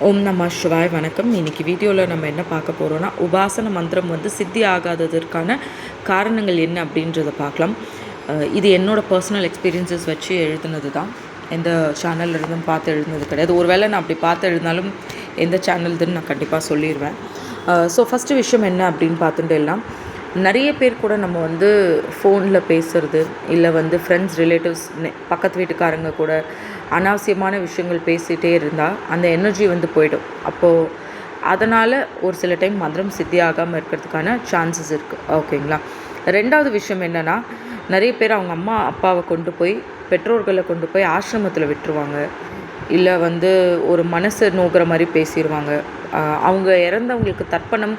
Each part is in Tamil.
ஓம் நம சிவாய். வணக்கம். இன்றைக்கி வீடியோவில் நம்ம என்ன பார்க்க போகிறோன்னா, உபாசன மந்திரம் வந்து சித்தி ஆகாததற்கான காரணங்கள் என்ன அப்படின்றத பார்க்கலாம். இது என்னோடய பர்சனல் எக்ஸ்பீரியன்ஸஸ் வச்சு எழுதுனது தான். எந்த சேனல்லிருந்தும் பார்த்து எழுதுனது கிடையாது. ஒருவேளை நான் அப்படி பார்த்து எழுதினாலும் எந்த சேனல்துன்னு நான் கண்டிப்பாக சொல்லிடுவேன். ஸோ ஃபஸ்ட்டு விஷயம் என்ன அப்படின்னு பார்த்துட்டு எல்லாம், நிறைய பேர் கூட நம்ம வந்து ஃபோனில் பேசுகிறது, இல்லை வந்து ஃப்ரெண்ட்ஸ், ரிலேட்டிவ்ஸ், பக்கத்து வீட்டுக்காரங்க கூட அனாவசியமான விஷயங்கள் பேசிகிட்டே இருந்தால் அந்த எனர்ஜி வந்து போயிடும். அப்போது அதனால் ஒரு சில டைம் மந்திரம் சித்தி ஆகாமல் இருக்கிறதுக்கான சான்சஸ் இருக்குது. ஓகேங்களா. ரெண்டாவது விஷயம் என்னென்னா, நிறைய பேர் அவங்க அம்மா அப்பாவை கொண்டு போய், பெற்றோர்களை கொண்டு போய் ஆசிரமத்தில் விட்டுருவாங்க. இல்லை வந்து ஒரு மனசு நோக்கிற மாதிரி பேசிடுவாங்க. அவங்க இறந்தவங்களுக்கு தர்ப்பணம்,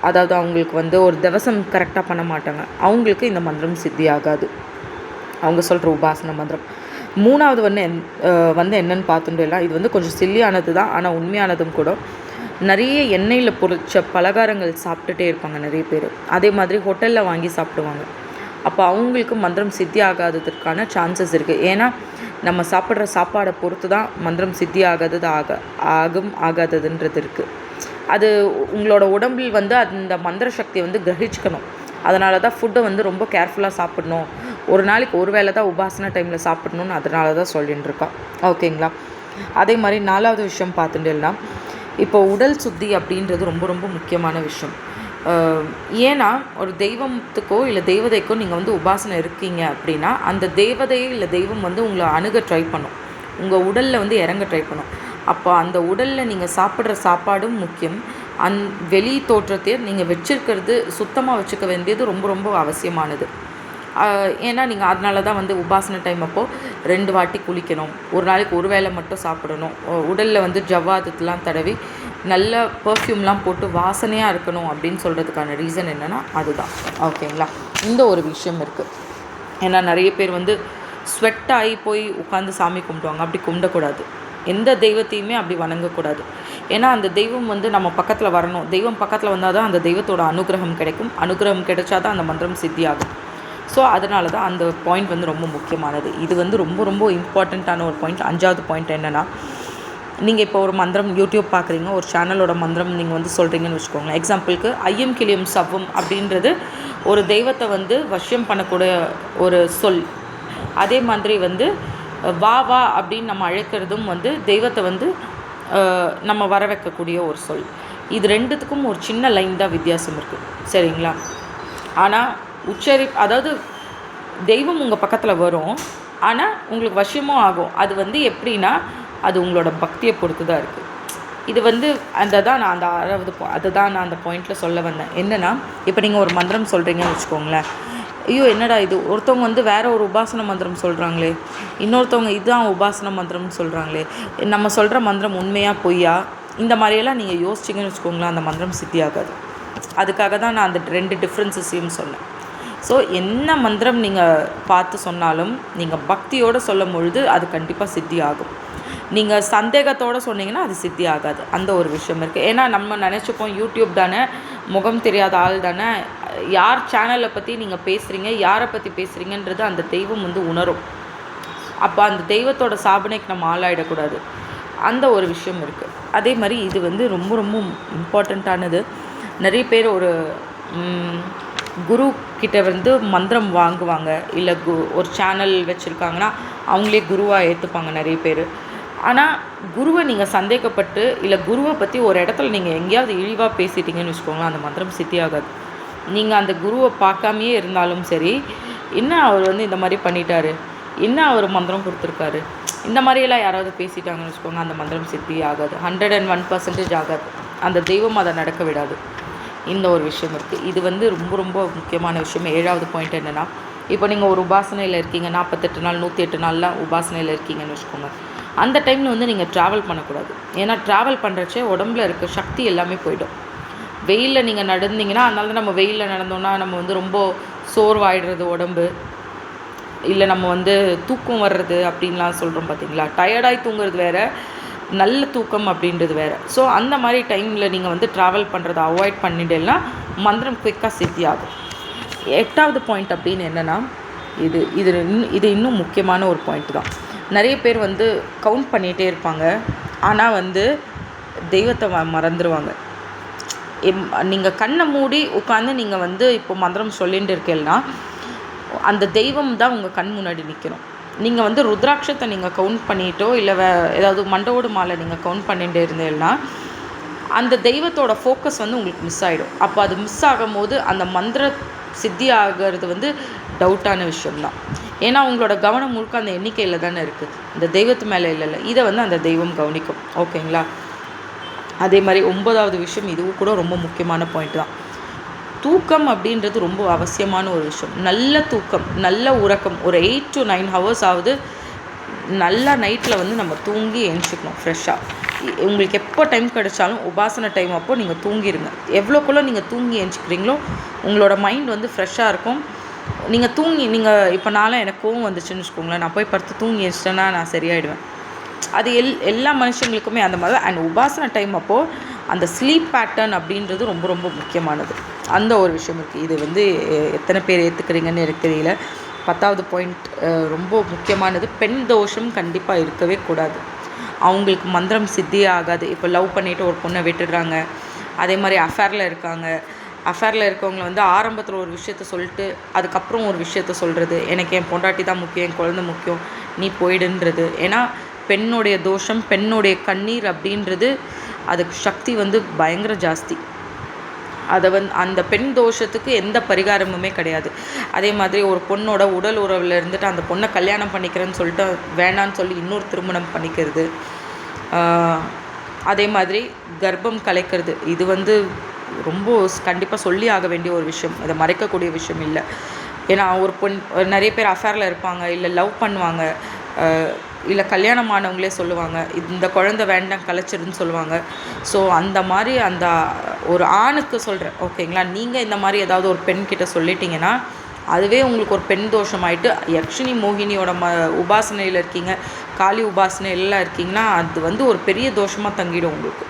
அதாவது அவங்களுக்கு வந்து ஒரு திவசம் கரெக்டாக பண்ண மாட்டாங்க. அவங்களுக்கு இந்த மந்திரம் சித்தி ஆகாது, அவங்க சொல்கிற உபாசன மந்திரம். மூணாவது வந்து என்னென்னு பார்த்துட்டேலாம், இது வந்து கொஞ்சம் சில்லியானது தான், ஆனால் உண்மையானதும் கூட. நிறைய எண்ணெயில் பொரிச்ச பலகாரங்கள் சாப்பிட்டுட்டே இருப்பாங்க நிறைய பேர். அதே மாதிரி ஹோட்டலில் வாங்கி சாப்பிடுவாங்க. அப்போ அவங்களுக்கு மந்திரம் சித்தி ஆகாததற்கான சான்சஸ் இருக்குது. ஏன்னா நம்ம சாப்பிட்ற சாப்பாடை பொறுத்து தான் மந்திரம் சித்தி ஆகாததுன்றது இருக்குது. அது உங்களோட உடம்பில் வந்து அந்த மந்திர சக்தியை வந்து கிரகிச்சுக்கணும். அதனால தான் ஃபுட்டை வந்து ரொம்ப கேர்ஃபுல்லாக சாப்பிடணும். ஒரு நாளைக்கு ஒரு வேளை தான் உபாசன டைமில் சாப்பிடணுன்னு அதனால தான் சொல்லின்னு இருக்கா. ஓகேங்களா. அதே மாதிரி நாலாவது விஷயம் பார்த்துட்டேன்னா, இப்போ உடல் சுத்தி அப்படின்றது ரொம்ப ரொம்ப முக்கியமான விஷயம். ஏன்னா ஒரு தெய்வத்துக்கோ இல்லை தெய்வதைக்கோ நீங்கள் வந்து உபாசனை இருக்கீங்க அப்படின்னா, அந்த தேவதையோ இல்லை தெய்வம் வந்து உங்களை அணுக ட்ரை பண்ணும், உங்கள் உடலில் வந்து இறங்க ட்ரை பண்ணும். அப்போ அந்த உடலில் நீங்கள் சாப்பிட்ற சாப்பாடும் முக்கியம். வெளி தோற்றத்தையே நீங்கள் வச்சுருக்கிறது சுத்தமாக வச்சுக்க வேண்டியது ரொம்ப ரொம்ப அவசியமானது. ஏன்னா நீங்கள் அதனால தான் வந்து உபாசன டைம் அப்போது 2 வாட்டி குளிக்கணும், ஒரு நாளைக்கு ஒரு வேளை மட்டும் சாப்பிடணும், உடலில் வந்து ஜவ்வாதத்தெலாம் தடவி நல்ல பர்ஃப்யூம்லாம் போட்டு வாசனையாக இருக்கணும் அப்படின்னு சொல்கிறதுக்கான ரீசன் என்னென்னா அதுதான். ஓகேங்களா. இந்த ஒரு விஷயம் இருக்குது. ஏன்னா நிறைய பேர் வந்து ஸ்வெட் ஆகி போய் உட்காந்து சாமி கும்பிடுவாங்க. அப்படி கும்பிடக்கூடாது. எந்த தெய்வத்தையுமே அப்படி வணங்கக்கூடாது. ஏன்னா அந்த தெய்வம் வந்து நம்ம பக்கத்தில் வரணும். தெய்வம் பக்கத்தில் வந்தால் தான் அந்த தெய்வத்தோட அனுகிரகம் கிடைக்கும். அனுகிரகம் கிடைச்சா தான் அந்த மந்திரம் சித்தியாகும். ஸோ அதனால தான் அந்த பாயிண்ட் வந்து ரொம்ப முக்கியமானது. இது வந்து ரொம்ப ரொம்ப இம்பார்ட்டண்ட்டான ஒரு பாயிண்ட். 5வது பாயிண்ட் என்னென்னா, நீங்கள் இப்போ ஒரு மந்திரம் யூடியூப் பார்க்குறீங்க, ஒரு சேனலோட மந்திரம் நீங்கள் வந்து சொல்கிறீங்கன்னு வச்சுக்கோங்களேன். எக்ஸாம்பிளுக்கு ஐயம் கிளியம் சவ்வும் அப்படின்றது ஒரு தெய்வத்தை வந்து வசியம் பண்ணக்கூடிய ஒரு சொல். அதே மாதிரி வந்து வா வா அப்படின்னு நம்ம அழைக்கிறதும் வந்து தெய்வத்தை வந்து நம்ம வர வைக்கக்கூடிய ஒரு சொல். இது ரெண்டுத்துக்கும் ஒரு சின்ன லைன் தான் வித்தியாசம் இருக்குது. சரிங்களா. ஆனால் அதாவது தெய்வம் உங்கள் பக்கத்தில் வரும், ஆனால் உங்களுக்கு வசியமும் ஆகும். அது வந்து எப்படின்னா, அது உங்களோட பக்தியை பொறுத்து தான் இருக்குது. இது வந்து அதை தான் நான் அந்த பாயிண்டில் சொல்ல வந்தேன். என்னென்னா, இப்போ நீங்கள் ஒரு மந்திரம் சொல்கிறீங்கன்னு வச்சுக்கோங்களேன். ஐயோ என்னடா இது, ஒருத்தவங்க வந்து வேறு ஒரு உபாசன மந்திரம் சொல்கிறாங்களே, இன்னொருத்தவங்க இதுதான் உபாசன மந்திரம்னு சொல்கிறாங்களே, நம்ம சொல்கிற மந்திரம் உண்மையாக பொய்யா, இந்த மாதிரியெல்லாம் நீங்கள் யோசிச்சிங்கன்னு வச்சுக்கோங்களேன், அந்த மந்திரம் சித்தி ஆகாது. அதுக்காக தான் நான் அந்த 2 டிஃப்ரென்சஸையும் சொன்னேன். ஸோ என்ன மந்திரம் நீங்கள் பார்த்து சொன்னாலும் நீங்கள் பக்தியோடு சொல்லும் பொழுது அது கண்டிப்பாக சித்தி ஆகும். நீங்கள் சந்தேகத்தோடு சொன்னீங்கன்னா அது சித்தி ஆகாது. அந்த ஒரு விஷயம் இருக்குது. ஏன்னா நம்ம நினச்சிப்போம் யூடியூப் தானே, முகம் தெரியாத ஆள் தானே, யார் சேனலை பற்றி நீங்கள் பேசுகிறீங்க, யாரை பற்றி பேசுகிறீங்கன்றது அந்த தெய்வம் வந்து உணரும். அப்போ அந்த தெய்வத்தோட சாபனைக்கு நம்ம ஆளாயிடக்கூடாது. அந்த ஒரு விஷயம் இருக்குது. அதே மாதிரி இது வந்து ரொம்ப ரொம்ப இம்பார்ட்டண்ட்டானது. நிறைய பேர் ஒரு குரு கிட்ட வந்து மந்திரம் வாங்குவாங்க, இல்லை ஒரு சேனல் வச்சுருக்காங்கன்னா அவங்களே குருவாக ஏற்றுப்பாங்க நிறைய பேர். ஆனால் குருவை நீங்கள் சந்தேகப்பட்டு, இல்லை குருவை பற்றி ஒரு இடத்துல நீங்கள் எங்கேயாவது இழிவாக பேசிட்டீங்கன்னு வச்சுக்கோங்களேன், அந்த மந்திரம் சித்தி ஆகாது. நீங்கள் அந்த குருவை பார்க்காமையே இருந்தாலும் சரி, என்ன அவர் வந்து இந்த மாதிரி பண்ணிட்டாரு, என்ன அவர் மந்திரம் கொடுத்துருக்காரு, இந்த மாதிரியெல்லாம் யாராவது பேசிட்டாங்கன்னு வச்சுக்கோங்க, அந்த மந்திரம் சித்தி ஆகாது. 101% ஆகாது. அந்த தெய்வம் அதை நடக்க விடாது. இந்த ஒரு விஷயம் இருக்குது. இது வந்து ரொம்ப ரொம்ப முக்கியமான விஷயம். 7வது பாயிண்ட் என்னென்னா, இப்போ நீங்கள் ஒரு உபாசனையில் இருக்கீங்க, 48 நாள் 108 நாள்லாம் உபாசனையில் இருக்கீங்கன்னு வச்சுக்கோங்க. அந்த டைமில் வந்து நீங்கள் ட்ராவல் பண்ணக்கூடாது. ஏன்னா ட்ராவல் பண்ணுறச்சே உடம்புல இருக்க சக்தி எல்லாமே போயிடும். வெயிலில் நீங்கள் நடந்தீங்கன்னா, அதனால தான் நம்ம வெயிலில் நடந்தோன்னா நம்ம வந்து ரொம்ப சோர்வாயிடுறது உடம்பு, இல்லை நம்ம வந்து தூக்கம் வர்றது அப்படின்லாம் சொல்கிறோம் பார்த்தீங்களா. டயர்டாகி தூங்குறது வேறு, நல்ல தூக்கம் அப்படின்றது வேறு. ஸோ அந்த மாதிரி டைமில் நீங்கள் வந்து ட்ராவல் பண்ணுறதை அவாய்ட் பண்ணிட்டேன்னா மந்திரம் குயிக்காக சித்தி ஆகும். 8வது பாயிண்ட் அப்படின்னு என்னென்னா, இது இன்னும் முக்கியமான ஒரு பாயிண்ட் தான். நிறைய பேர் வந்து கவுண்ட் பண்ணிகிட்டே இருப்பாங்க. ஆனால் வந்து தெய்வத்தை மறந்துடுவாங்க. நீங்கள் கண்ணை மூடி உட்காந்து நீங்கள் வந்து இப்போ மந்திரம் சொல்லிட்டு இருக்கீங்கன்னா அந்த தெய்வம் தான் உங்கள் கண் முன்னாடி நிற்கணும். நீங்கள் வந்து ருத்ராட்சத்தை நீங்கள் கவுண்ட் பண்ணிட்டோ இல்லை ஏதாவது மண்டோடு மாலை நீங்கள் கவுண்ட் பண்ணிகிட்டே இருந்தீங்கன்னா அந்த தெய்வத்தோட ஃபோக்கஸ் வந்து உங்களுக்கு மிஸ் ஆகிடும். அப்போ அது மிஸ் ஆகும்போது அந்த மந்திர சித்தி ஆகிறது வந்து டவுட்டான விஷயம்தான். ஏன்னா உங்களோட கவனம் முழுக்க அந்த எண்ணிக்கையில் தானே இருக்குது, இந்த தெய்வத்து மேலே இல்லைல்ல. இதை வந்து அந்த தெய்வம் கவனிக்கும். ஓகேங்களா? அதே மாதிரி 9வது விஷயம், இதுவும் கூட ரொம்ப முக்கியமான பாயிண்ட் தான். தூக்கம் அப்படின்றது ரொம்ப அவசியமான ஒரு விஷயம். நல்ல தூக்கம், நல்ல உறக்கம், ஒரு 8 to 9 hours ஆகுது நல்லா நைட்டில் வந்து நம்ம தூங்கி எழுந்திரிக்கணும் ஃப்ரெஷ்ஷாக. உங்களுக்கு எப்போ டைம் கிடைச்சாலும் உபாசனை டைம் அப்போது நீங்கள் தூங்கிடுங்க. எவ்வளோக்குள்ளே நீங்கள் தூங்கி எழுந்திரிக்கிறீங்களோ உங்களோட மைண்ட் வந்து ஃப்ரெஷ்ஷாக இருக்கும். நீங்கள் இப்போ நான்லாம் எனக்கு கோவம் வந்துச்சுன்னு வச்சுக்கோங்களேன், நான் போய் படுத்து தூங்கி எழுந்திரிச்சிட்டேன்னா நான் சரியாயிடுவேன். அது எல்லா மனுஷங்களுக்குமே அந்த மாதிரி தான். அண்ட் உபாசனை டைம் அப்போது அந்த ஸ்லீப் பேட்டர்ன் அப்படின்றது ரொம்ப ரொம்ப முக்கியமானது. அந்த ஒரு விஷயம் இருக்குது. இது வந்து எத்தனை பேர் ஏற்றுக்கிறீங்கன்னு எனக்கு தெரியல. 10வது பாயிண்ட் ரொம்ப முக்கியமானது, பெண் தோஷம் கண்டிப்பாக இருக்கவே கூடாது. அவங்களுக்கு மந்திரம் சித்தியே ஆகாது. இப்போ லவ் பண்ணிவிட்டு ஒரு பொண்ணை விட்டுடுறாங்க, அதே மாதிரி அஃபேரில் இருக்காங்க. அஃபேரில் இருக்கவங்கள வந்து ஆரம்பத்தில் ஒரு விஷயத்த சொல்லிட்டு அதுக்கப்புறம் ஒரு விஷயத்த சொல்கிறது, எனக்கு என் பொண்டாட்டி தான் முக்கியம், என் குழந்தை முக்கியம், நீ போயிடுன்றது. ஏன்னா பெண்ணுடைய தோஷம், பெண்ணுடைய கண்ணீர் அப்படின்றது அதுக்கு சக்தி வந்து பயங்கர ஜாஸ்தி. அதை அந்த பெண் தோஷத்துக்கு எந்த பரிகாரமுமே கிடையாது. அதே மாதிரி ஒரு பொண்ணோட உடல் உறவில் இருந்துட்டு அந்த பொண்ணை கல்யாணம் பண்ணிக்கிறேன்னு சொல்லிட்டு வேணான்னு சொல்லி இன்னொரு திருமணம் பண்ணிக்கிறது, அதே மாதிரி கர்ப்பம் கலைக்கிறது, இது வந்து ரொம்ப கண்டிப்பாக சொல்லி ஆக வேண்டிய ஒரு விஷயம். அதை மறைக்கக்கூடிய விஷயம் இல்லை. ஏன்னா ஒரு நிறைய பேர் அஃபேரில் இருப்பாங்க, இல்லை லவ் பண்ணுவாங்க, இல்லை கல்யாணம் ஆனவங்களே சொல்லுவாங்க இந்த குழந்தை வேண்டாம் கலைச்சிருன்னு சொல்லுவாங்க. ஸோ அந்த மாதிரி அந்த ஒரு ஆணுக்கு சொல்கிறேன், ஓகேங்களா? நீங்கள் இந்த மாதிரி ஏதாவது ஒரு பெண்கிட்ட சொல்லிட்டீங்கன்னா அதுவே உங்களுக்கு ஒரு பெண் தோஷம் ஆகிட்டு யக்ஷினி மோகினியோட உபாசனையில் இருக்கீங்க, காளி உபாசனையிலாம் இருக்கீங்கன்னா அது வந்து ஒரு பெரிய தோஷமாக தங்கிடும் உங்களுக்கு.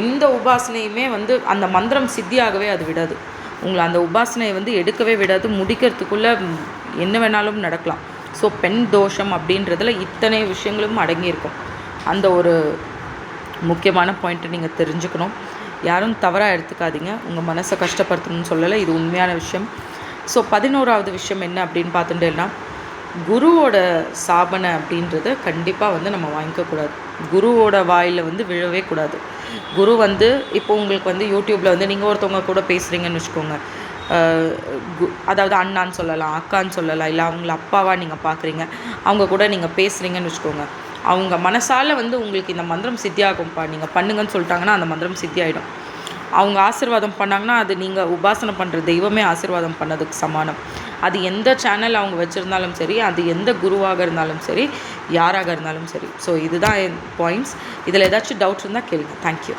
எந்த உபாசனையுமே வந்து அந்த மந்திரம் சித்தியாகவே அது விடாது. உங்களை அந்த உபாசனையை வந்து எடுக்கவே விடாது. முடிக்கிறதுக்குள்ளே என்ன வேணாலும் நடக்கலாம். ஸோ பெண் தோஷம் அப்படின்றதுல இத்தனை விஷயங்களும் அடங்கியிருக்கும். அந்த ஒரு முக்கியமான பாயிண்ட்டை நீங்கள் தெரிஞ்சுக்கணும். யாரும் தவறாக எடுத்துக்காதீங்க, உங்கள் மனசை கஷ்டப்படுத்தணும்னு சொல்லலை, இது உண்மையான விஷயம். ஸோ 11வது விஷயம் என்ன அப்படின்னு பார்த்துட்டேன்னா, குருவோட சாபனை அப்படின்றத கண்டிப்பாக வந்து நம்ம வாங்கிக்கக்கூடாது. குருவோட வாயில் வந்து விழவே கூடாது. குரு வந்து இப்போ உங்களுக்கு வந்து யூடியூப்பில் வந்து நீங்கள் ஒருத்தவங்க கூட பேசுகிறீங்கன்னு வச்சுக்கோங்க, அதாவது அண்ணான்னு சொல்லலாம், அக்கான்னு சொல்லலாம், இல்லை அவங்கள அப்பாவாக நீங்கள் பார்க்குறீங்க, அவங்க கூட நீங்கள் பேசுகிறீங்கன்னு வச்சுக்கோங்க, அவங்க மனசால் வந்து உங்களுக்கு இந்த மந்திரம் சித்தியாகும்ப்பா நீங்கள் பண்ணுங்கன்னு சொல்லிட்டாங்கன்னா அந்த மந்திரம் சித்தி ஆகிடும். அவங்க ஆசீர்வாதம் பண்ணாங்கன்னா அது நீங்கள் உபாசனை பண்ணுற தெய்வமே ஆசீர்வாதம் பண்ணதுக்கு சமானம். அது எந்த சேனல் அவங்க வச்சுருந்தாலும் சரி, அது எந்த குருவாக இருந்தாலும் சரி, யாராக இருந்தாலும் சரி. ஸோ இதுதான் என் பாயிண்ட்ஸ். இதில் ஏதாச்சும் டவுட்ஸ் இருந்தால் கேளுங்க. தேங்க்யூ.